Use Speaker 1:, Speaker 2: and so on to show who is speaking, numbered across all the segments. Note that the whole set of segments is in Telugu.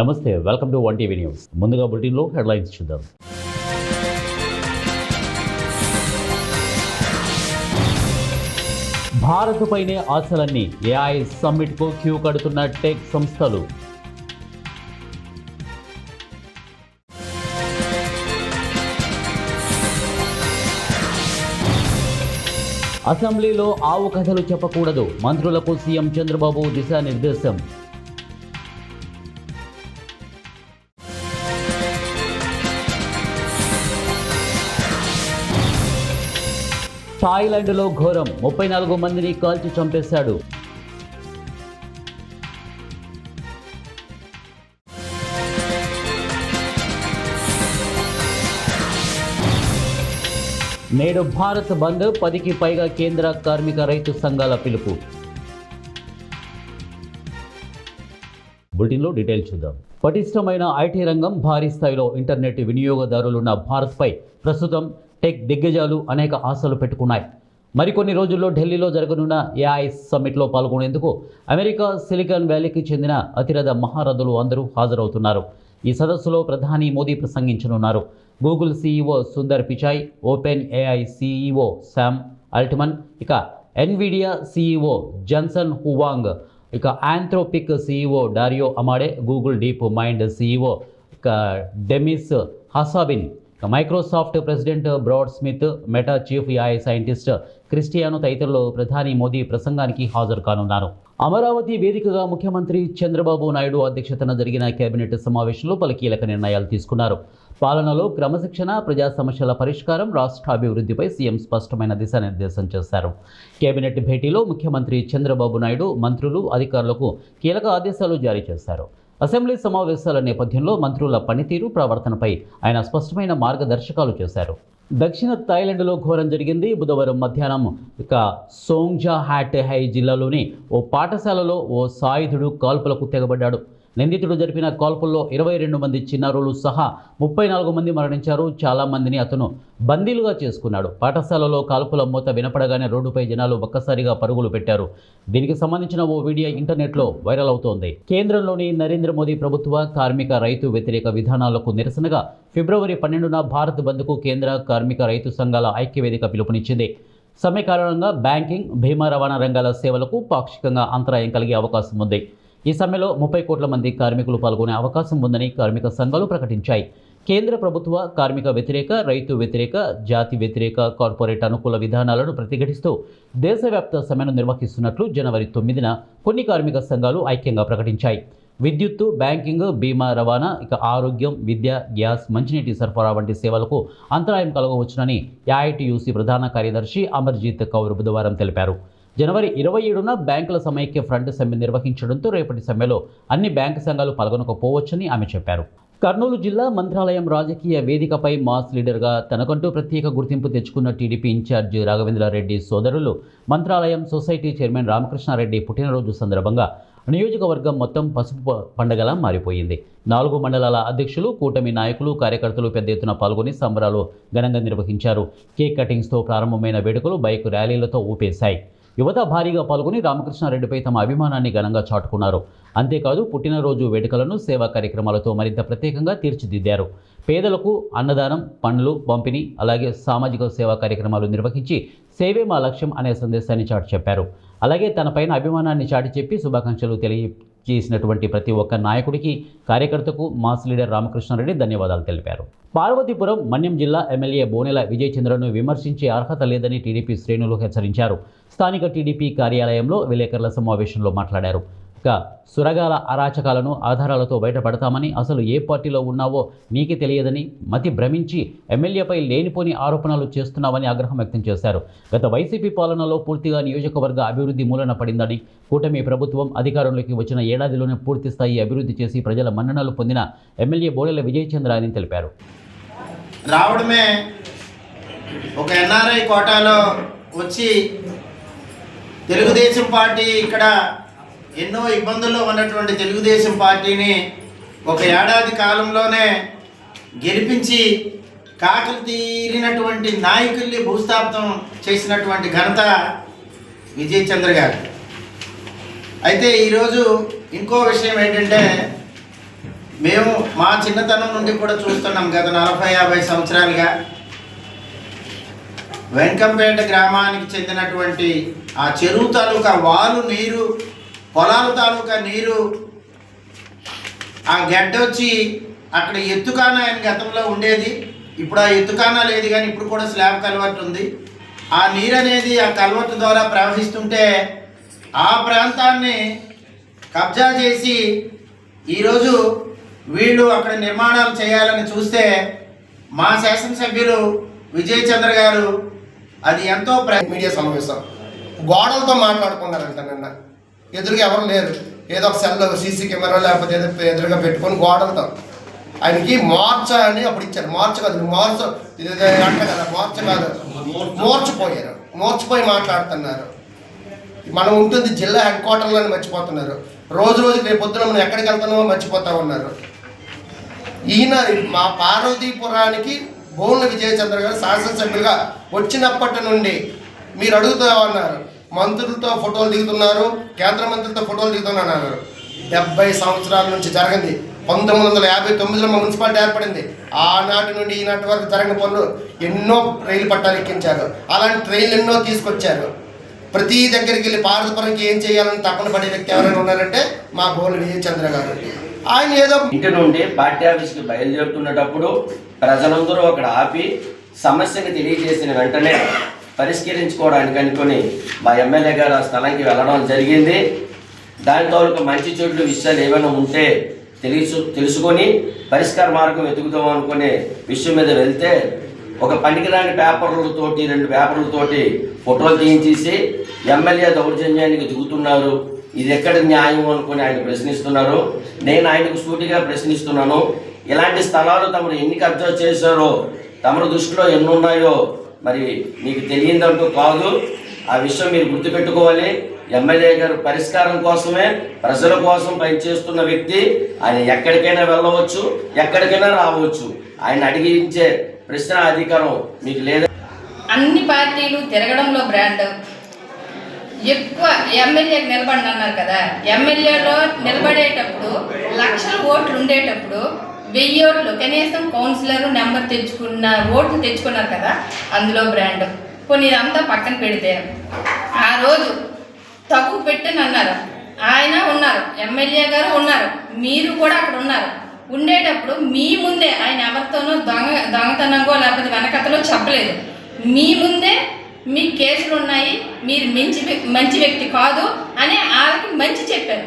Speaker 1: నమస్తే, welcome to one TV news. ముందుగా బులెటిన్లో హెడ్లైన్స్ చూద్దాం. భారత్ పైనే ఆశలన్నీ, ఏఐ సమ్మిట్కు క్యూ కడుతున్న టెక్ సంస్థలు. అసెంబ్లీలో ఆవు కథలు చెప్పకూడదు, మంత్రులకు సీఎం చంద్రబాబు దిశానిర్దేశం. థాయిలాండ్లో ఘోరం, 34 మందిని కాల్చి చంపేశాడు. నేడు భారత్ బంద్, 10కి పైగా కేంద్ర కార్మిక రైతు సంఘాల పిలుపు. బులెటిన్లో డీటెయిల్ చూద్దాం. పటిష్టమైన ఐటీ రంగం, భారీ స్థాయిలో ఇంటర్నెట్ వినియోగదారులున్న భారత్పై ప్రస్తుతం టెక్ దిగ్గజాలు అనేక ఆశలు పెట్టుకున్నాయి. మరికొన్ని రోజుల్లో ఢిల్లీలో జరగనున్న ఏఐ సమ్మిట్లో పాల్గొనేందుకు అమెరికా సిలికాన్ వ్యాలీకి చెందిన అతిరథ మహారథులు అందరూ హాజరవుతున్నారు. ఈ సదస్సులో ప్రధాని మోదీ ప్రసంగించనున్నారు. Google CEO Sundar Pichai, OpenAI CEO Sam Altman, ఇక ఎన్విడియా సీఈఓ జెన్సన్ హువాంగ్, ఇక Anthropic CEO Dario Amodei, Google DeepMind CEO ఇక Demis Hassabis, Microsoft president Brad Smith, Meta chief AI scientist Cristiano తదితరులు ప్రధాని మోదీ ప్రసంగానికి హాజరు కానున్నారు. అమరావతి వేదికగా ముఖ్యమంత్రి చంద్రబాబు నాయుడు అధ్యక్షతన జరిగిన కేబినెట్ సమావేశంలో పలు కీలక నిర్ణయాలు తీసుకున్నారు. పాలనలో క్రమశిక్షణ, ప్రజా సమస్యల పరిష్కారం, రాష్ట్ర అభివృద్ధిపై సీఎం స్పష్టమైన దిశానిర్దేశం చేశారు. కేబినెట్ భేటీలో ముఖ్యమంత్రి చంద్రబాబు నాయుడు మంత్రులు, అధికారులకు కీలక ఆదేశాలు జారీ చేశారు. అసెంబ్లీ సమావేశాల నేపథ్యంలో మంత్రుల పనితీరు, ప్రవర్తనపై ఆయన స్పష్టమైన మార్గదర్శకాలు చేశారు. దక్షిణ థాయిలాండ్లో ఘోరం జరిగింది. బుధవారం మధ్యాహ్నం సోంగ్జా హ్యాట్ హై జిల్లాలోని ఓ పాఠశాలలో ఓ సాయుధుడు కాల్పులకు తెగబడ్డాడు. నిందితుడు జరిపిన కాల్పుల్లో 22 మంది చిన్నారులు సహా 34 మంది మరణించారు. చాలా మందిని అతను బందీలుగా చేసుకున్నాడు. పాఠశాలలో కాల్పుల మూత వినపడగానే రోడ్డుపై జనాలు ఒక్కసారిగా పరుగులు పెట్టారు. దీనికి సంబంధించిన ఓ వీడియో ఇంటర్నెట్లో వైరల్ అవుతోంది. కేంద్రంలోని నరేంద్ర మోదీ ప్రభుత్వ కార్మిక రైతు వ్యతిరేక విధానాలకు నిరసనగా ఫిబ్రవరి 12న భారత్ బంద్కు కేంద్ర కార్మిక రైతు సంఘాల ఐక్యవేదిక పిలుపునిచ్చింది. సమ్మె కారణంగా బ్యాంకింగ్, బీమా రవాణా రంగాల సేవలకు పాక్షికంగా అంతరాయం కలిగే అవకాశం ఉంది. ఈ సమ్మెలో 30 కోట్ల మంది కార్మికులు పాల్గొనే అవకాశం ఉందని కార్మిక సంఘాలు ప్రకటించాయి. కేంద్ర ప్రభుత్వ కార్మిక వ్యతిరేక, రైతు వ్యతిరేక, జాతి వ్యతిరేక, కార్పొరేట్ అనుకూల విధానాలను ప్రతిఘటిస్తూ దేశవ్యాప్త సమ్మెను నిర్వహిస్తున్నట్లు జనవరి 9న కొన్ని కార్మిక సంఘాలు ఐక్యంగా ప్రకటించాయి. విద్యుత్తు, బ్యాంకింగ్, బీమా రవాణా, ఇక ఆరోగ్యం, విద్య, గ్యాస్, మంచినీటి సరఫరా వంటి సేవలకు అంతరాయం కలగవచ్చునని ఏఐటీయూసీ ప్రధాన కార్యదర్శి అమర్జీత్ కౌర్ బుధవారం తెలిపారు. జనవరి 27న బ్యాంకుల సమైక్య ఫ్రంట్ సమ్మె నిర్వహించడంతో రేపటి సమ్మెలో అన్ని బ్యాంకు సంఘాలు పాల్గొనకపోవచ్చని ఆమె చెప్పారు. కర్నూలు జిల్లా మంత్రాలయం రాజకీయ వేదికపై మాస్ లీడర్గా తనకంటూ ప్రత్యేక గుర్తింపు తెచ్చుకున్న టీడీపీ ఇన్ఛార్జి రాఘవేంద్రారెడ్డి సోదరులు మంత్రాలయం సొసైటీ చైర్మన్ రామకృష్ణారెడ్డి పుట్టినరోజు సందర్భంగా నియోజకవర్గం మొత్తం పసుపు పండగలా మారిపోయింది. 4 మండలాల అధ్యక్షులు, కూటమి నాయకులు, కార్యకర్తలు పెద్ద ఎత్తున పాల్గొని సంబరాలు ఘనంగా నిర్వహించారు. కేక్ కటింగ్స్తో ప్రారంభమైన వేడుకలు బైక్ ర్యాలీలతో ఊపేశాయి. యువత భారీగా పాల్గొని రామకృష్ణారెడ్డిపై తమ అభిమానాన్ని ఘనంగా చాటుకున్నారు. అంతేకాదు పుట్టినరోజు వేడుకలను సేవా కార్యక్రమాలతో మరింత ప్రత్యేకంగా తీర్చిదిద్దారు. పేదలకు అన్నదానం, పండ్లు పంపిణీ, అలాగే సామాజిక సేవా కార్యక్రమాలు నిర్వహించి సేవే మా లక్ష్యం అనే సందేశాన్ని చాటి చెప్పారు. అలాగే తనపైన అభిమానాన్ని చాటి చెప్పి శుభాకాంక్షలు తెలియజేసినటువంటి ప్రతి ఒక్క నాయకుడికి, కార్యకర్తకు మాస్ లీడర్ రామకృష్ణారెడ్డి ధన్యవాదాలు తెలిపారు. పార్వతీపురం మన్యం జిల్లా ఎమ్మెల్యే బోనెల విజయ్ చంద్రను విమర్శించే అర్హత లేదని టీడీపీ శ్రేణులు హెచ్చరించారు. స్థానిక టీడీపీ కార్యాలయంలో విలేకరుల సమావేశంలో మాట్లాడారు. ఇక సురగాల అరాచకాలను ఆధారాలతో బయటపడతామని, అసలు ఏ పార్టీలో ఉన్నావో నీకే తెలియదని, మతి భ్రమించి ఎమ్మెల్యేపై లేనిపోని ఆరోపణలు చేస్తున్నావని ఆగ్రహం వ్యక్తం చేశారు. గత వైసీపీ పాలనలో పూర్తిగా నియోజకవర్గ అభివృద్ధి మూలన పడిందని, కూటమి ప్రభుత్వం అధికారంలోకి వచ్చిన ఏడాదిలోనే పూర్తి స్థాయి అభివృద్ధి చేసి ప్రజల మన్ననలు పొందిన ఎమ్మెల్యే బోడెల విజయ్ చంద్ర అని తెలిపారు.
Speaker 2: రావడమే ఒక ఎన్ఆర్ఐ కోటాలో వచ్చి తెలుగుదేశం పార్టీ ఇక్కడ ఎన్నో ఇబ్బందుల్లో ఉన్నటువంటి తెలుగుదేశం పార్టీని ఒక ఏడాది కాలంలోనే గెలిపించి కాకలు తీరినటువంటి నాయకుల్ని భూస్థాపితం చేసినటువంటి ఘనత విజయ్ చంద్ర గారు. అయితే ఈరోజు ఇంకో విషయం ఏంటంటే మేము మా చిన్నతనం నుండి కూడా చూస్తున్నాం. గత 40-50 సంవత్సరాలుగా వెంకంపేట గ్రామానికి చెందినటువంటి ఆ చెరువు తాలూకా వాలు నీరు, పొలాల తాలూకా నీరు, ఆ గడ్డ వచ్చి అక్కడ ఎత్తుకాన ఆయన గతంలో ఉండేది. ఇప్పుడు ఆ ఎత్తుకాన లేదు, కానీ ఇప్పుడు కూడా స్లాబ్ కల్వర్ట్ ఉంది. ఆ నీరు అనేది ఆ కల్వర్ట్ ద్వారా ప్రవహిస్తుంటే ఆ ప్రాంతాన్ని కబ్జా చేసి ఈరోజు వీళ్ళు అక్కడ నిర్మాణాలు చేయాలని చూస్తే మా శాసనసభ్యులు విజయ్ చంద్ర గారు అది ఎంతో
Speaker 3: మీడియా సమావేశం గోడలతో మాట్లాడుకున్నారంట. నిన్న ఎదురుగా ఎవరు లేరు, ఏదో ఒక సెల్ సీసీ కెమెరా లేకపోతే ఏదో ఎదురుగా పెట్టుకొని గోడలతో ఆయనకి మార్చ అని అప్పుడు ఇచ్చారు. మార్చ కాదు, మార్చ అంట కదా, మార్చ కాదు, మోర్చిపోయారు. మోర్చిపోయి మాట్లాడుతున్నారు. మనం ఉంటుంది జిల్లా హెడ్ క్వార్టర్లని మర్చిపోతున్నారు. రోజు రోజుకి రేపు పొద్దున మనం ఎక్కడికి వెళ్తున్నామో మర్చిపోతా ఉన్నారు. ఈయన మా పార్వతీపురానికి బోన్ల విజయచంద్ర గారు శాసనసభ్యులుగా వచ్చినప్పటి నుండి మీరు అడుగుతూ ఉన్నారు, మంత్రులతో ఫోటోలు దిగుతున్నారు, కేంద్ర మంత్రులతో ఫోటోలు దిగుతున్నారు. 70 సంవత్సరాల నుంచి జరిగింది. 1959లో మా మున్సిపాలిటీ ఏర్పడింది. ఆనాటి నుండి ఈనాటి వరకు జరిగిన పనులు ఎన్నో రైలు పట్టాలు ఎక్కించారు. అలాంటి ట్రైన్లు ఎన్నో తీసుకొచ్చారు. ప్రతి దగ్గరికి వెళ్ళి పార్వతీపురంకి ఏం చేయాలని తప్పన పడే వ్యక్తి ఎవరైనా ఉన్నారంటే మా బోన్ల విజయచంద్ర గారు. ఆయన ఏదో
Speaker 4: ఇంటి నుండి పార్టీ ఆఫీస్కి బయలుదేరుతున్నప్పుడు ప్రజలందరూ అక్కడ ఆపి సమస్యని తెలియజేసిన వెంటనే పరిష్కరించుకోవడానికి అనుకుని మా ఎమ్మెల్యే గారు ఆ స్థలానికి వెళ్ళడం జరిగింది. దానితో మంచి చెడు విషయాలు ఏమైనా ఉంటే తెలుసుకొని పరిష్కార మార్గం వెతుకుదాం అనుకునే విషయం మీద వెళ్తే ఒక పనికిరాని పేపర్లతోటి 2 పేపర్లతోటి ఫోటోలు తీయించేసి ఎమ్మెల్యే దౌర్జన్యానికి దిగుతున్నారు, ఇది ఎక్కడ న్యాయం అనుకుని ఆయన ప్రశ్నిస్తున్నారు. నేను ఆయనకు సూటిగా ప్రశ్నిస్తున్నాను, ఇలాంటి స్థలాలు తమరు ఎన్ని కబ్జా చేశారో, తమరు దృష్టిలో ఎన్ని ఉన్నాయో మరి మీకు తెలియదంటూ కాదు. ఆ విషయం మీరు గుర్తుపెట్టుకోవాలి. ఎమ్మెల్యే గారు పరిష్కారం కోసమే, ప్రజల కోసం పనిచేస్తున్న వ్యక్తి. ఆయన ఎక్కడికైనా వెళ్ళవచ్చు, ఎక్కడికైనా రావచ్చు. ఆయన అడిగించే ప్రశ్న అధికారం మీకు లేదా?
Speaker 5: అన్ని పార్టీలు తిరగడంలో బ్రాండ్ ఎక్కువ. ఎమ్మెల్యేకి నిలబడి అన్నారు కదా, ఎమ్మెల్యేలో నిలబడేటప్పుడు 1,00,000 ఓట్లు ఉండేటప్పుడు 1000 ఓట్లు కనీసం కౌన్సిలర్ నెంబర్ తెచ్చుకున్న ఓట్లు తెచ్చుకున్నారు కదా, అందులో బ్రాండ్. కొన్ని ఇదంతా పక్కన పెడితే ఆ రోజు తగు పెట్టని అన్నారు. ఆయన ఉన్నారు, ఎమ్మెల్యే గారు ఉన్నారు, మీరు కూడా అక్కడ ఉన్నారు. ఉండేటప్పుడు మీ ముందే ఆయన ఎవరితోనూ దొంగతనంగో లేకపోతే వెనకతలో చెప్పలేదు. మీ ముందే మీ కేసులు ఉన్నాయి, మీరు మంచి వ్యక్తి కాదు అని వాళ్ళకి మంచి చెప్పారు.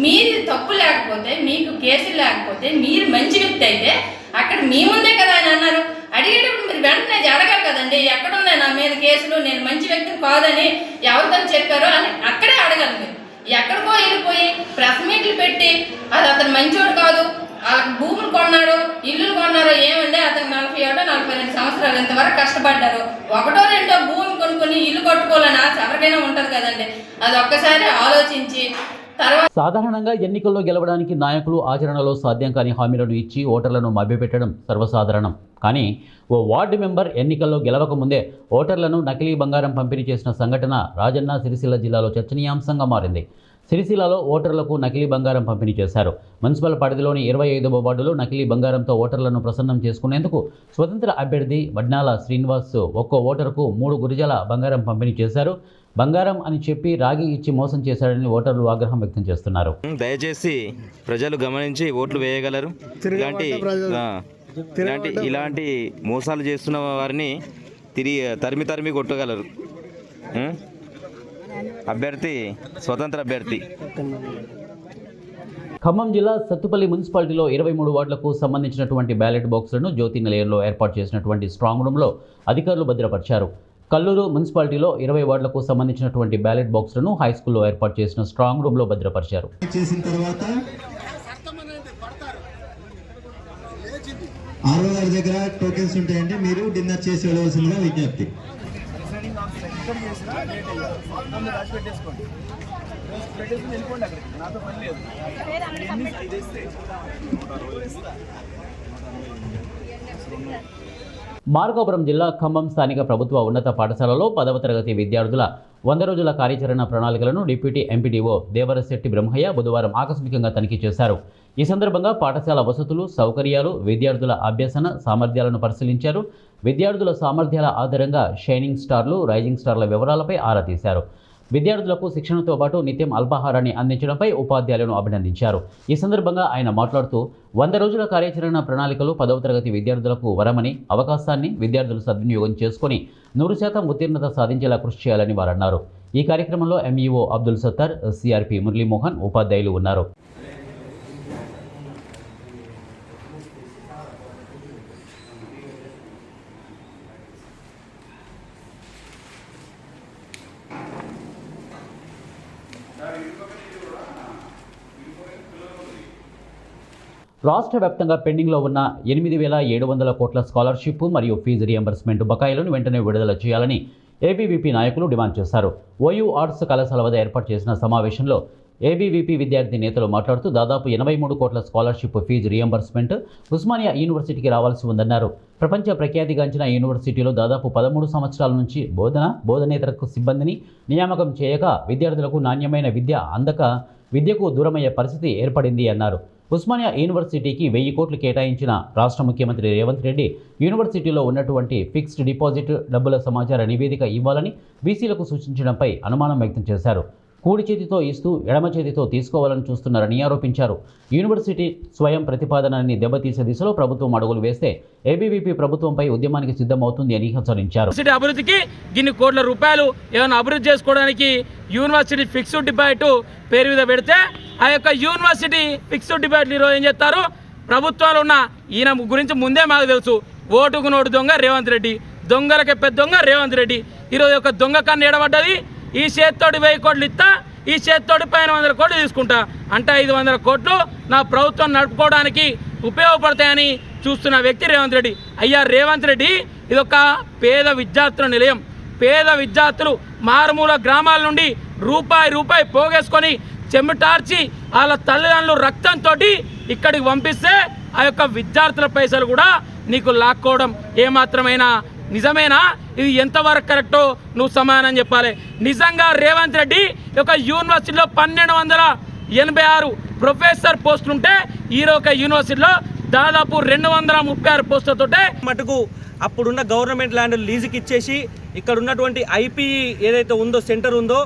Speaker 5: మీరు తప్పు లేకపోతే, మీకు కేసులు లేకపోతే, మీరు మంచి వ్యక్తి అయితే అక్కడ మీ ముందే కదా ఆయన అన్నారు. అడిగేటప్పుడు మీరు వెంటనే అడగాలి కదండి, ఎక్కడున్నాయి నా మీద కేసులు, నేను మంచి వ్యక్తిని కాదని ఎవరితో చెప్పారో అని అక్కడే అడగాలి. మీరు ఎక్కడికో వెళ్ళిపోయి ప్రెస్ మీట్లు పెట్టి అది అతను మంచోడు కాదు, వాళ్ళకి భూములు కొన్నాడు, ఇల్లులు కొన్నారో ఏమంటే అతను 41-42 సంవత్సరాలు ఇంతవరకు కష్టపడ్డారు. 1-2 భూమి కొనుక్కొని ఇల్లు కట్టుకోవాలని ఆశ ఎవరికైనా ఉంటుంది కదండి. అది ఒక్కసారి ఆలోచించి తర్వాత.
Speaker 1: సాధారణంగా ఎన్నికల్లో గెలవడానికి నాయకులు ఆచరణలో సాధ్యం కాని హామీలను ఇచ్చి ఓటర్లను మభ్యపెట్టడం సర్వసాధారణం. కానీ ఓ వార్డు మెంబర్ ఎన్నికల్లో గెలవకముందే ఓటర్లను నకిలీ బంగారం పంపిణీ చేసిన సంఘటన రాజన్న సిరిసిల్ల జిల్లాలో చర్చనీయాంశంగా మారింది. సిరిసిల్లలో ఓటర్లకు నకిలీ బంగారం పంపిణీ చేశారు. మున్సిపల్ పరిధిలోని 25వ వార్డులో నకిలీ బంగారంతో ఓటర్లను ప్రసన్నం చేసుకునేందుకు స్వతంత్ర అభ్యర్థి వడ్నాల శ్రీనివాస్ ఒక్కో ఓటరుకు 3 గురిజాల బంగారం పంపిణీ చేశారు. బంగారం అని చెప్పి రాగి ఇచ్చి మోసం చేశాడని ఓటర్లు ఆగ్రహం వ్యక్తం చేస్తున్నారు.
Speaker 6: దయచేసి ప్రజలు గమనించి ఓట్లు వేయగలరు. ఇలాంటి మోసాలు చేస్తున్న వారిని తరిమి కొట్టగలరు. అభ్యర్థి స్వతంత్ర అభ్యర్థి.
Speaker 1: ఖమ్మం జిల్లా సత్తుపల్లి మున్సిపాలిటీలో 23 వార్డులకు సంబంధించినటువంటి బ్యాలెట్ బాక్సులను జ్యోతి నిలయంలో ఏర్పాటు చేసినటువంటి స్ట్రాంగ్ రూమ్లో అధికారులు భద్రపరిచారు. కల్లూరు మున్సిపాలిటీలో 20 వార్డులకు సంబంధించినటువంటి బ్యాలెట్ బాక్సులను హై స్కూల్లో ఏర్పాటు చేసిన స్ట్రాంగ్ రూమ్లో భద్రపరిచారు.
Speaker 7: చేసిన తర్వాత ఆరో గారి దగ్గర టోకెన్స్ ఉంటాయండి, మీరు డిన్నర్ చేసి వెళ్ళవలసిందిగా విజ్ఞప్తి.
Speaker 1: మార్కాపురం జిల్లా ఖమ్మం స్థానిక ప్రభుత్వ ఉన్నత పాఠశాలలో 10వ తరగతి విద్యార్థుల 100 రోజుల కార్యాచరణ ప్రణాళికలను డిప్యూటీ ఎంపీడీఓ దేవరశెట్టి బ్రహ్మయ్య బుధవారం ఆకస్మికంగా తనిఖీ చేశారు. ఈ సందర్భంగా పాఠశాల వసతులు, సౌకర్యాలు, విద్యార్థుల అభ్యసన సామర్థ్యాలను పరిశీలించారు. విద్యార్థుల సామర్థ్యాల ఆధారంగా షైనింగ్ స్టార్లు, రైజింగ్ స్టార్ల వివరాలపై ఆరా తీశారు. విద్యార్థులకు శిక్షణతో పాటు నిత్యం అల్పాహారాన్ని అందించడంపై ఉపాధ్యాయులను అభినందించారు. ఈ సందర్భంగా ఆయన మాట్లాడుతూ 100 రోజుల కార్యాచరణ ప్రణాళికలు 10వ తరగతి విద్యార్థులకు వరమని, అవకాశాన్ని విద్యార్థులు సద్వినియోగం చేసుకుని 100% ఉత్తీర్ణత సాధించేలా కృషి చేయాలని వారు అన్నారు. ఈ కార్యక్రమంలో ఎంఈఓ అబ్దుల్ సత్తార్, సిఆర్పి మురళీమోహన్ ఉపాధ్యాయులు ఉన్నారు. రాష్ట్ర వ్యాప్తంగా పెండింగ్లో ఉన్న 8,700 కోట్ల స్కాలర్షిప్ మరియు ఫీజు రియంబర్స్మెంట్ బకాయిలను వెంటనే విడుదల చేయాలని ఏబీవీపీ నాయకులు డిమాండ్ చేశారు. ఓయూ ఆర్ట్స్ కళాశాల వద్ద ఏర్పాటు చేసిన సమావేశంలో ఏబీవీపీ విద్యార్థి నేతలు మాట్లాడుతూ దాదాపు 83 కోట్ల స్కాలర్షిప్ ఫీజు రియంబర్స్మెంట్ ఉస్మానియా యూనివర్సిటీకి రావాల్సి ఉందన్నారు. ప్రపంచ ప్రఖ్యాతిగాంచిన యూనివర్సిటీలో దాదాపు 13 సంవత్సరాల నుంచి బోధనేతర సిబ్బందిని నియామకం చేయక విద్యార్థులకు నాణ్యమైన విద్య అందక విద్యకు దూరమయ్యే పరిస్థితి ఏర్పడింది అన్నారు. ఉస్మానియా యూనివర్సిటీకి 1000 కోట్లు కేటాయించిన రాష్ట్ర ముఖ్యమంత్రి రేవంత్ రెడ్డి యూనివర్సిటీలో ఉన్నటువంటి ఫిక్స్డ్ డిపాజిట్ డబ్బుల సమాచార నివేదిక ఇవ్వాలని బీసీలకు సూచించడంపై అనుమానం వ్యక్తం చేశారు. కూడి చేతితో ఇస్తూ ఎడమ చేతితో తీసుకోవాలని చూస్తున్నారని ఆరోపించారు. యూనివర్సిటీ స్వయం ప్రతిపాదనని దెబ్బతీసే దిశలో ప్రభుత్వం అడుగులు వేస్తే ఏబీవీపీ ప్రభుత్వంపై ఉద్యమానికి సిద్ధమవుతుంది అని హెచ్చరించారు.
Speaker 8: యూనివర్సిటీ అభివృద్ధికి ఇన్ని కోట్ల రూపాయలు ఏమైనా అభివృద్ధి చేసుకోవడానికి యూనివర్సిటీ ఫిక్స్డ్ డిపాజిట్ పేరు మీద పెడితే ఆ యొక్క యూనివర్సిటీ ఫిక్స్డ్ డిపాజిట్ ఈరోజు ఏం చేస్తారు? ప్రభుత్వాలు ఉన్న ఈయన గురించి ముందే మాకు తెలుసు. ఓటుకు నోటు దొంగ రేవంత్ రెడ్డి, దొంగలకి పెద్ద దొంగ రేవంత్ రెడ్డి. ఈరోజు యొక్క దొంగ కన్ను ఎడబడ్డది. ఈ చేతితోటి 1000 కోట్లు ఇస్తా, ఈ చేతితోటి పైన 100 కోట్లు తీసుకుంటా అంటే 500 కోట్లు నా ప్రభుత్వం నడుపుకోవడానికి ఉపయోగపడతాయని చూస్తున్న వ్యక్తి రేవంత్ రెడ్డి. అయ్యా రేవంత్ రెడ్డి, ఇదొక పేద విద్యార్థుల నిలయం. పేద విద్యార్థులు మారుమూల గ్రామాల నుండి రూపాయి పోగేసుకొని చెమటార్చి వాళ్ళ తల్లిదండ్రులు రక్తంతో ఇక్కడికి పంపిస్తే ఆ యొక్క విద్యార్థుల పైసలు కూడా నీకు లాక్కోవడం ఏమాత్రమైనా నిజమేనా? ఇది ఎంతవరకు కరెక్టో నువ్వు సమాధానం చెప్పాలి. నిజంగా రేవంత్ రెడ్డి ఒక యూనివర్సిటీలో 1286 ప్రొఫెసర్ పోస్టులు ఉంటే ఈ ఒక యూనివర్సిటీలో దాదాపు 236 పోస్టులతోటే
Speaker 9: మటుకు అప్పుడున్న గవర్నమెంట్ ల్యాండ్ లీజుకి ఇచ్చేసి ఇక్కడ ఉన్నటువంటి ఐపీఈ ఏదైతే ఉందో సెంటర్ ఉందో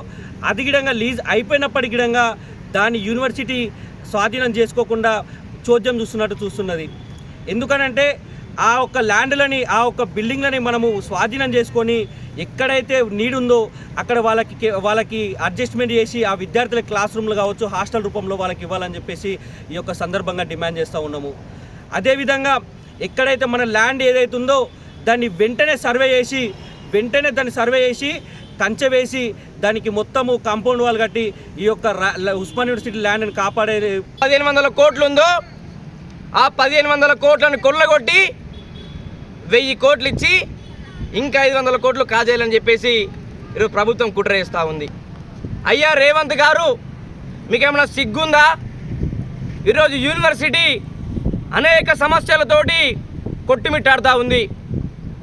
Speaker 9: అది గిడంగా లీజ్ అయిపోయినప్పటికి గిడంగా దాన్ని యూనివర్సిటీ స్వాధీనం చేసుకోకుండా చోద్యం చూస్తున్నది. ఎందుకనంటే ఆ ఒక్క ల్యాండ్లని, ఆ ఒక్క బిల్డింగ్లని మనము స్వాధీనం చేసుకొని ఎక్కడైతే నీడ్ ఉందో అక్కడ వాళ్ళకి అడ్జస్ట్మెంట్ చేసి ఆ విద్యార్థుల క్లాస్ రూమ్లు కావచ్చు, హాస్టల్ రూపంలో వాళ్ళకి ఇవ్వాలని చెప్పేసి ఈ యొక్క సందర్భంగా డిమాండ్ చేస్తూ ఉన్నాము. అదేవిధంగా ఎక్కడైతే మన ల్యాండ్ ఏదైతే ఉందో దాన్ని వెంటనే సర్వే చేసి కంచె వేసి దానికి మొత్తము కాంపౌండ్ వాల్ కట్టి ఈ యొక్క ఉస్మాన్ యూనివర్సిటీ ల్యాండ్ని కాపాడే
Speaker 8: 1500 కోట్లు ఉందో ఆ 1500 కోట్లను కొల్లగొట్టి 1000 కోట్లు ఇచ్చి ఇంకా 500 కోట్లు కాజేయాలని చెప్పేసి ఈరోజు ప్రభుత్వం కుట్ర చేస్తూ ఉంది. అయ్యా రేవంత్ గారు, మీకేమైనా సిగ్గుందా? ఈరోజు యూనివర్సిటీ అనేక సమస్యలతోటి కొట్టుమిట్టాడుతూ ఉంది.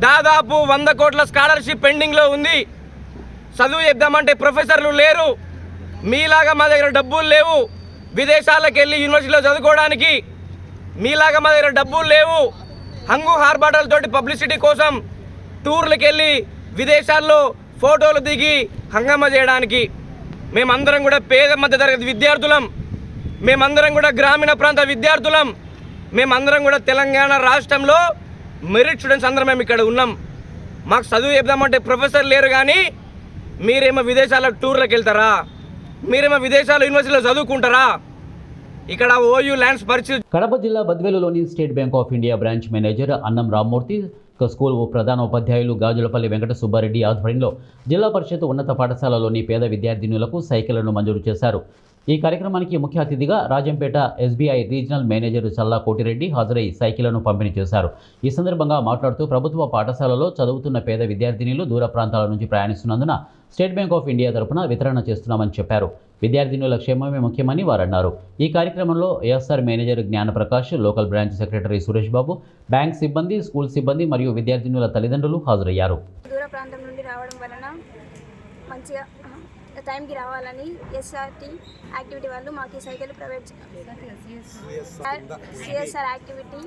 Speaker 8: దాదాపు 100 కోట్ల స్కాలర్షిప్ పెండింగ్లో ఉంది. చదువు చెప్దామంటే ప్రొఫెసర్లు లేరు. మీలాగా మా దగ్గర డబ్బులు లేవు విదేశాలకు వెళ్ళి యూనివర్సిటీలో చదువుకోవడానికి. మీలాగా మా దగ్గర డబ్బులు లేవు హంగు హార్బాటలతోటి పబ్లిసిటీ కోసం టూర్లకు వెళ్ళి విదేశాల్లో ఫోటోలు దిగి హంగామా చేయడానికి. మేమందరం కూడా పేద మధ్యతరగతి విద్యార్థులం, మేమందరం కూడా గ్రామీణ ప్రాంత విద్యార్థులం, మేమందరం కూడా తెలంగాణ రాష్ట్రంలో మెరిట్ స్టూడెంట్స్ అందరం మేము ఇక్కడ ఉన్నాం. మాకు చదువు చెప్దామంటే ప్రొఫెసర్ లేరు, కానీ మీరేమో విదేశాల టూర్లకు వెళ్తారా? మీరేమో విదేశాల యూనివర్సిటీలో చదువుకుంటారా? ఇక్కడ ఓయూ ల్యాండ్స్ పరిస్థితి.
Speaker 1: కడప జిల్లా బద్వేలులోని State Bank of India branch manager Annam Rammurthy school ప్రధాన ఉపాధ్యాయులు గాజులపల్లి వెంకట సుబ్బారెడ్డి ఆధ్వర్యంలో జిల్లా పరిషత్ ఉన్నత పాఠశాలలోని పేద విద్యార్థినులకు సైకిళ్లను మంజూరు చేశారు. ఈ కార్యక్రమానికి ముఖ్య అతిథిగా రాజంపేట ఎస్బీఐ రీజనల్ మేనేజర్ చల్లా కోటిరెడ్డి హాజరై సైకిళ్లను పంపిణీ చేశారు. ఈ సందర్భంగా మాట్లాడుతూ ప్రభుత్వ పాఠశాలలో చదువుతున్న పేద విద్యార్థినులు దూర ప్రాంతాల నుంచి ప్రయాణిస్తున్నందున స్టేట్ బ్యాంక్ ఆఫ్ ఇండియా తరపున వితరణ చేస్తున్నామని చెప్పారు. విద్యార్థినుల క్షేమమే ముఖ్యమని వారన్నారు. ఈ కార్యక్రమంలో ASR manager Gnanaprakash, local branch secretary Suresh Babu, bank సిబ్బంది, స్కూల్ సిబ్బంది మరియు విద్యార్థినుల తల్లిదండ్రులు హాజరయ్యారు.
Speaker 10: దూర ప్రాంతం నుండి రావడం వలన మంచిగా టైంకి రావాలని ఎస్ఆర్టీ యాక్టివిటీ వాళ్ళు మాకు ఈ సైకిల్ ప్రొవైడ్ సిఎస్ఆర్ యాక్టివిటీ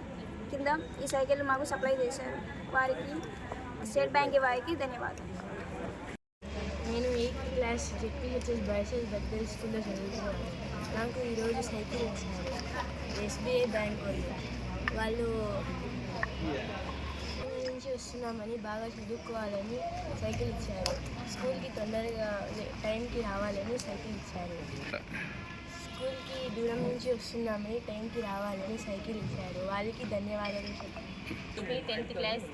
Speaker 10: కింద ఈ సైకిల్ మాకు సప్లై చేశారు. వారికి స్టేట్ బ్యాంక్ వారికి ధన్యవాదాలు.
Speaker 11: నేను 8th class ZPHS boys birthday స్కూల్లో చదువుతున్నాను. నాకు ఈరోజు సైకిల్ ఇచ్చారు ఎస్బీఐ బ్యాంక్ వాళ్ళు నుంచి వస్తున్నామని బాగా చదువుకోవాలని సైకిల్ ఇచ్చారు. స్కూల్కి తొందరగా టైంకి రావాలని సైకిల్ ఇచ్చారు. స్కూల్కి దూరం నుంచి వస్తున్నామని టైంకి రావాలని సైకిల్ ఇచ్చారు. వాళ్ళకి ధన్యవాదాలు.
Speaker 10: 10th క్లాస్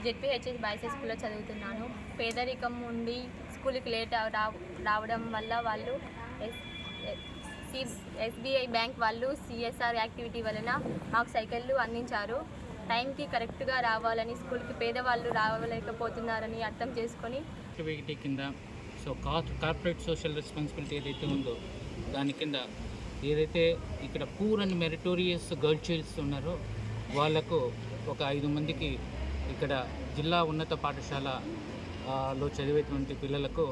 Speaker 10: జెడ్పీహెచ్ఎస్ బాయ్స్ స్కూల్లో చదువుతున్నాను. పేదరికం నుండి స్కూల్కి లేట్ రావడం వల్ల వాళ్ళు ఎస్బీఐ బ్యాంక్ వాళ్ళు సిఎస్ఆర్ యాక్టివిటీ వలన మాకు సైకిళ్ళు అందించారు. టైంకి కరెక్ట్గా రావాలని, స్కూల్కి పేదవాళ్ళు రావలేకపోతున్నారని అర్థం చేసుకొని
Speaker 12: యాక్టివిటీ కింద కార్పొరేట్ సోషల్ రెస్పాన్సిబిలిటీ ఏదైతే ఉందో దాని కింద ఏదైతే ఇక్కడ poor and meritorious girl child's ఉన్నారో వాళ్లకు ఒక 5 మందికి ఇక్కడ జిల్లా ఉన్నత పాఠశాలలో చదివేటువంటి పిల్లలకు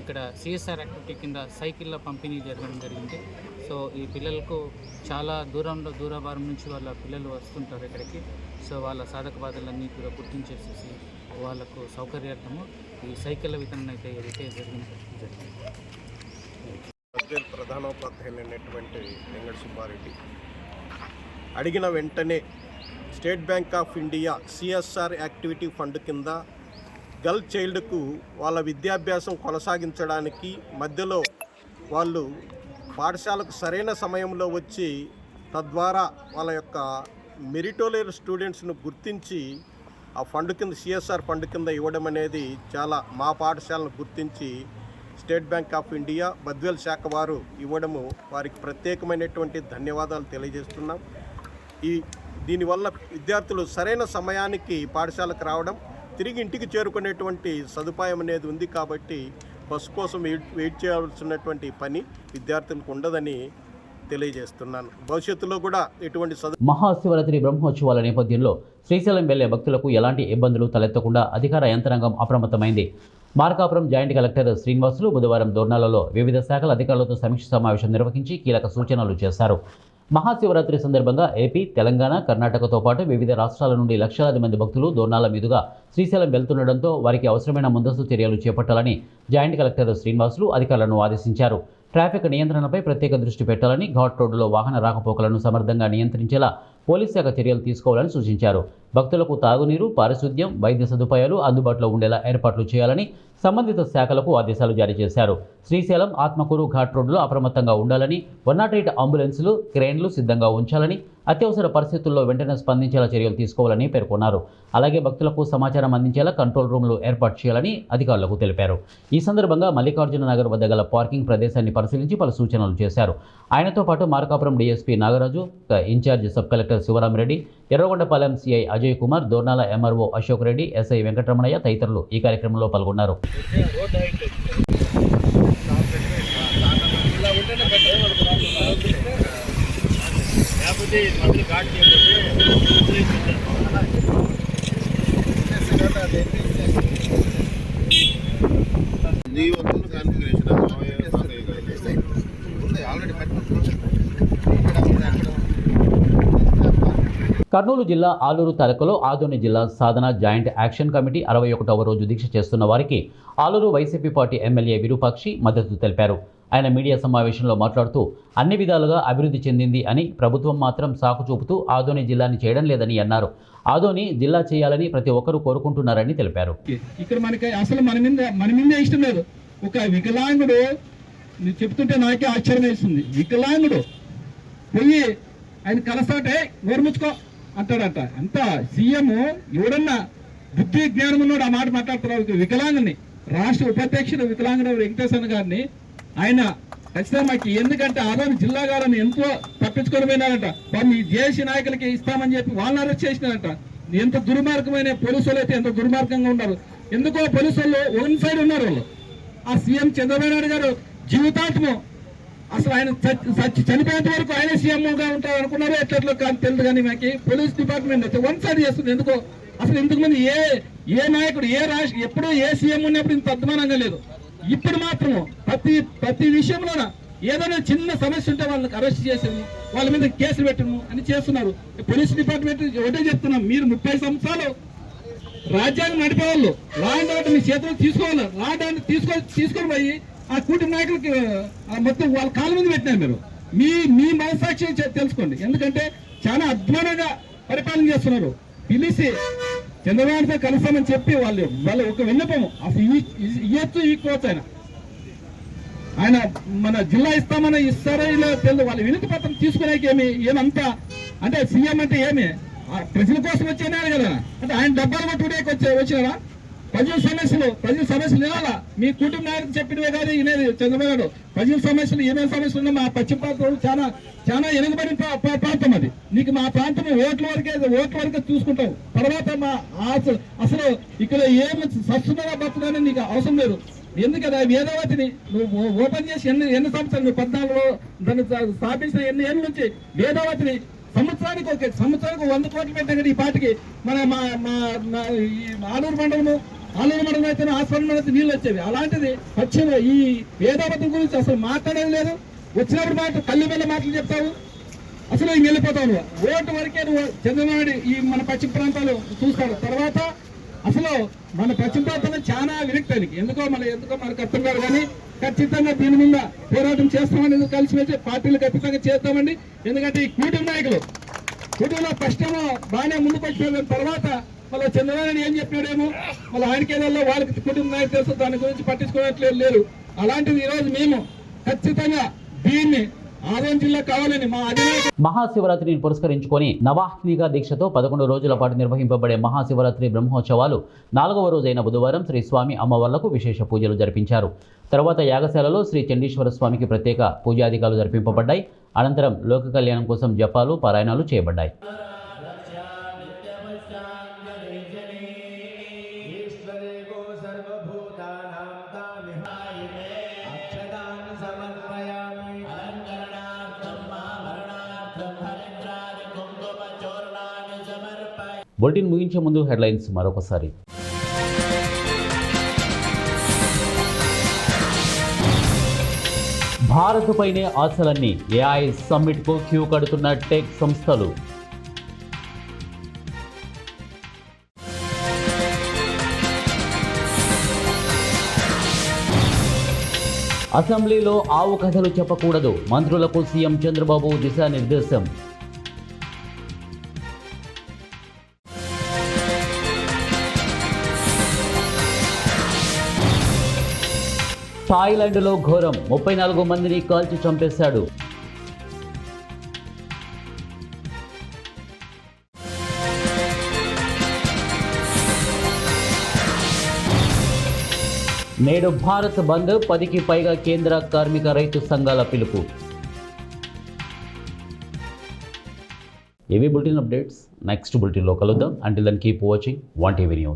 Speaker 12: ఇక్కడ సిఎస్ఆర్ యాక్టివిటీ కింద సైకిళ్ళ పంపిణీ జరగడం జరిగింది. సో ఈ పిల్లలకు చాలా దూరభారం నుంచి వాళ్ళ పిల్లలు వస్తుంటారు ఇక్కడికి. సో వాళ్ళ సాధక బాధలన్నీ కూడా గుర్తించేసేసి వాళ్ళకు సౌకర్యార్థము ఈ సైకిళ్ళ వితరణ అయితే ఏదైతే జరిగింది.
Speaker 3: ప్రధానోపాధ్యాయులైనటువంటి వెంకట సుబ్బారెడ్డి అడిగిన వెంటనే state Bank of India CSR activity fund కింద గర్ల్ చైల్డ్కు వాళ్ళ విద్యాభ్యాసం కొనసాగించడానికి మధ్యలో వాళ్ళు పాఠశాలకు సరైన సమయంలో వచ్చి తద్వారా వాళ్ళ యొక్క మెరిటోరియస్ స్టూడెంట్స్ను గుర్తించి ఆ ఫండ్ కింద సిఎస్ఆర్ ఫండ్ కింద ఇవ్వడం అనేది చాలా మా పాఠశాలను గుర్తించి state Bank of India Badvel శాఖ వారు ఇవ్వడము వారికి ప్రత్యేకమైనటువంటి ధన్యవాదాలు తెలియజేస్తున్నాం. దీనివల్ల విద్యార్థులు సరైన సమయానికి పాఠశాలకు రావడం, తిరిగి ఇంటికి చేరుకునేటువంటి సదుపాయం అనేది ఉంది. కాబట్టి బస్సు కోసం వెయిట్ చేయాల్సినటువంటి పని విద్యార్థులకు ఉండదని తెలియజేస్తున్నాను. భవిష్యత్తులో కూడా ఎటువంటి
Speaker 1: మహాశివరాత్రి బ్రహ్మోత్సవాల నేపథ్యంలో శ్రీశైలం వెళ్లే భక్తులకు ఎలాంటి ఇబ్బందులు తలెత్తకుండా అధికార యంత్రాంగం అప్రమత్తమైంది. మార్కాపురం జాయింట్ కలెక్టర్ శ్రీనివాసులు బుధవారం దోర్నాలలో వివిధ శాఖల అధికారులతో సమీక్ష సమావేశం నిర్వహించి కీలక సూచనలు చేశారు. మహాశివరాత్రి సందర్భంగా ఏపీ, తెలంగాణ, కర్ణాటకతో పాటు వివిధ రాష్ట్రాల నుండి లక్షలాది మంది భక్తులు దోర్నాల మీదుగా శ్రీశైలం వెళ్తుండటంతో వారికి అవసరమైన ముందస్తు చర్యలు చేపట్టాలని జాయింట్ కలెక్టర్ శ్రీనివాసులు అధికారులను ఆదేశించారు. ట్రాఫిక్ నియంత్రణపై ప్రత్యేక దృష్టి పెట్టాలని, ఘాట్ రోడ్డులో వాహన రాకపోకలను సమర్థంగా నియంత్రించేలా పోలీస్ శాఖ చర్యలు తీసుకోవాలని సూచించారు. భక్తులకు తాగునీరు, పారిశుద్ధ్యం, వైద్య సదుపాయాలు అందుబాటులో ఉండేలా ఏర్పాట్లు చేయాలని సంబంధిత శాఖలకు ఆదేశాలు జారీ చేశారు. శ్రీశైలం, ఆత్మకూరు ఘాట్ రోడ్డులో అప్రమత్తంగా ఉండాలని, 108 అంబులెన్సులు, క్రేన్లు సిద్ధంగా ఉంచాలని, అత్యవసర పరిస్థితుల్లో వెంటనే స్పందించేలా చర్యలు తీసుకోవాలని పేర్కొన్నారు. అలాగే భక్తులకు సమాచారం అందించేలా కంట్రోల్ రూమ్లు ఏర్పాటు చేయాలని అధికారులకు తెలిపారు. ఈ సందర్భంగా మల్లికార్జున నగర్ వద్ద గల పార్కింగ్ ప్రదేశాన్ని పరిశీలించి పలు సూచనలు చేశారు. ఆయనతో పాటు Markapuram DSP Nagaraju, in charge sub collector Sivaramareddy, Yerragondapalem CI Ajay Kumar, Dornala MRO Ashok Reddy, SI Venkataramanaiah తదితరులు ఈ కార్యక్రమంలో పాల్గొన్నారు. కర్నూలు జిల్లా ఆలూరు తాలూకాలో ఆదోని జిల్లా సాధన జాయింట్ యాక్షన్ కమిటీ 61వ రోజు దీక్ష చేస్తున్న వారికి Aluru YCP party MLA Virupakshi మద్దతు తెలిపారు. ఆయన మీడియా సమావేశంలో మాట్లాడుతూ అన్ని విధాలుగా అభివృద్ధి చెందింది అని, ప్రభుత్వం మాత్రం సాకు చూపుతూ ఆదోని జిల్లాని చేయడం లేదని అన్నారు. ఆదోని జిల్లా చేయాలని ప్రతి ఒక్కరూ కోరుకుంటున్నారని తెలిపారు.
Speaker 13: ఇక్కడ మనకి అసలు మన మీద ఇష్టం లేదు. ఒక వికలాంగుడు చెప్తుంటే నాకే ఆశ్చర్యం వేస్తుంది. వికలాంగుడు పోయి ఆయన కలసాటే గోరుముచ్చుకో అంటాడట. అంత సీఎం ఎవడన్నా బుద్ధి జ్ఞానం ఉన్నాడు ఆ మాట మాట్లాడుతున్నారు. వికలాంగుని రాష్ట్ర ఉపాధ్యక్షుడు వికలాంగుడు వెంకటేశ్వర గారిని ఆయన ఖచ్చితంగా మాకు, ఎందుకంటే ఆదరణ జిల్లా గారిని ఎంతో తప్పించుకొని పోయినారంట. వాళ్ళు ఈ దేశీ నాయకులకి ఇస్తామని చెప్పి వాళ్ళని అరెస్ట్ చేసినారంట. ఎంత దుర్మార్గమైన పోలీసులు అయితే ఎంత దుర్మార్గంగా ఉన్నారు. ఎందుకో పోలీసు వాళ్ళు వన్ సైడ్ ఉన్నారు. వాళ్ళు ఆ సీఎం చంద్రబాబు నాయుడు గారు జీవితాంతము అసలు ఆయన చనిపోయేంత వరకు ఆయన సీఎంగా ఉంటారు అనుకున్నారు. ఎట్లా కానీ తెలియదు. కానీ మాకు పోలీస్ డిపార్ట్మెంట్ అయితే వన్ సైడ్ చేస్తుంది. ఎందుకో అసలు ఇంతకు మంది ఏ నాయకుడు ఏ రాష్ట్ర ఎప్పుడూ ఏ సీఎం ఉన్నప్పుడు ఇంత అద్మానంగా లేదు. ఇప్పుడు మాత్రం ప్రతి విషయంలోన ఏదైనా చిన్న సమస్య ఉంటే వాళ్ళకి అరెస్ట్ చేసాము, వాళ్ళ మీద కేసులు పెట్టము అని చేస్తున్నారు. పోలీస్ డిపార్ట్మెంట్ ఒకటే చెప్తున్నాం, మీరు 30 సంవత్సరాలు రాజ్యాంగం నడిపేవాళ్ళు, లా అండ్ ఆర్డర్ మీ చేతిలో తీసుకోవాలి. లా అండ్ ఆర్డర్ తీసుకొని పోయి ఆ కూటమి నాయకులకి మొత్తం వాళ్ళ కాళ్ళ మీద పెట్టినారు. మీరు మీ మనసాక్షి తెలుసుకోండి. ఎందుకంటే చాలా అద్భుతంగా పరిపాలన చేస్తున్నారు. పిలిచి చంద్రబాబుతో కలుస్తామని చెప్పి వాళ్ళ ఒక విన్నపము అసలు ఇవ్వచ్చు ఈక్వచ్చు. ఆయన మన జిల్లా ఇస్తామని ఇస్తారో ఇలా తెలియదు. వాళ్ళ వినతి పత్రం తీసుకునేకి ఏమంతా అంటే సీఎం అంటే ఏమి ప్రజల కోసం వచ్చేనాడు కదా. అంటే ఆయన డబ్బాలు కొట్టుకునే వచ్చినారా? ప్రజల సమస్యలు వినాలా? మీ కుటుంబ నాయకులు చెప్పినవే కాదు వినేది చంద్రబాబు నాయుడు. ప్రజల సమస్యలు ఏమేమి సమస్యలు ఉన్నా మా పశ్చిమ ప్రాంతంలో చాలా వెనుకబడిన ప్రాంతం అది. నీకు మా ప్రాంతం ఓట్ల వరకే చూసుకుంటావు. తర్వాత అసలు ఇక్కడ ఏమి సస్తున్నదా బతుకుదని నీకు అవసరం లేదు. ఎందుకదా వేదావతిని నువ్వు ఓపెన్ చేసి ఎన్ని సంవత్సరాలు నువ్వు 14లో దాన్ని స్థాపించిన ఎన్ని ఏళ్ళ నుంచి వేదావతిని సంవత్సరానికి 100 కోట్లు పెట్టాం. ఈ పాటికి మన ఆలూరు మండలం అయితే ఆశ్రమం అయితే నీళ్ళు వచ్చేవి. అలాంటిది పశ్చిమ ఈ వేదావతి గురించి అసలు మాట్లాడేది లేదు. వచ్చినప్పుడు మాట కళ్ళు వెళ్ళ మాటలు చెప్తావు, అసలు ఇంక వెళ్ళిపోతావు. నువ్వు ఓటు వరకే నువ్వు చంద్రబాబు ఈ మన పశ్చిమ ప్రాంతాలు చూస్తాడు. తర్వాత అసలు మన పశ్చిమ ప్రాంతంలో చాలా విరక్తానికి ఎందుకో మనకు అర్థం కాదు. కానీ ఖచ్చితంగా దీని మీద పోరాటం చేస్తామని కలిసి వచ్చి పార్టీలు ఖచ్చితంగా చేస్తామండి. ఎందుకంటే ఈ కూటమిలో ఫస్ట్ ఏమో బాగానే ముందుకు వచ్చిన తర్వాత మళ్ళీ చంద్రబాబు ఏం చెప్పాడేమో మళ్ళీ ఆయనకేదో వాళ్ళకి కుటుంబ నాయకులు తెలుసు, దాని గురించి పట్టించుకోవట్లేదు లేరు. అలాంటిది ఈరోజు మేము ఖచ్చితంగా దీన్ని ఆదరణ జిల్లా కావాలని మా అధినాయకులు.
Speaker 1: మహాశివరాత్రిని పురస్కరించుకొని నవాహ్నిగా దీక్షతో 11 రోజుల పాటు నిర్వహింపబడే మహాశివరాత్రి బ్రహ్మోత్సవాలు 4వ రోజైన బుధవారం శ్రీ స్వామి అమ్మవార్లకు విశేష పూజలు జరిపించారు. తర్వాత యాగశాలలో శ్రీ చండీశ్వర స్వామికి ప్రత్యేక పూజాధికాలు జరిపింపబడ్డాయి. అనంతరం లోక కళ్యాణం కోసం జపాలు పారాయణాలు చేయబడ్డాయి. బులెటిన్ ముగించే ముందు హెడ్లైన్స్ మరొకసారి. భారత్ పైనే ఆశలన్నీ, ఏఐ సమ్మిట్కు క్యూ కడుతున్న టెక్ సంస్థలు. అసెంబ్లీలో ఆవు కథలు చెప్పకూడదు, మంత్రులకు సీఎం చంద్రబాబు దిశానిర్దేశం. థాయిలాండ్లో ఘోరం, 34 మందిని కాల్చి చంపేశాడు. నేడు భారత్ బంద్, 10కి పైగా కేంద్ర కార్మిక రైతు సంఘాల పిలుపు. ఇవి బులెటిన్ అప్డేట్స్. నెక్స్ట్ బులెటిన్లో కలుద్దాం. Until then keep watching 1TV news.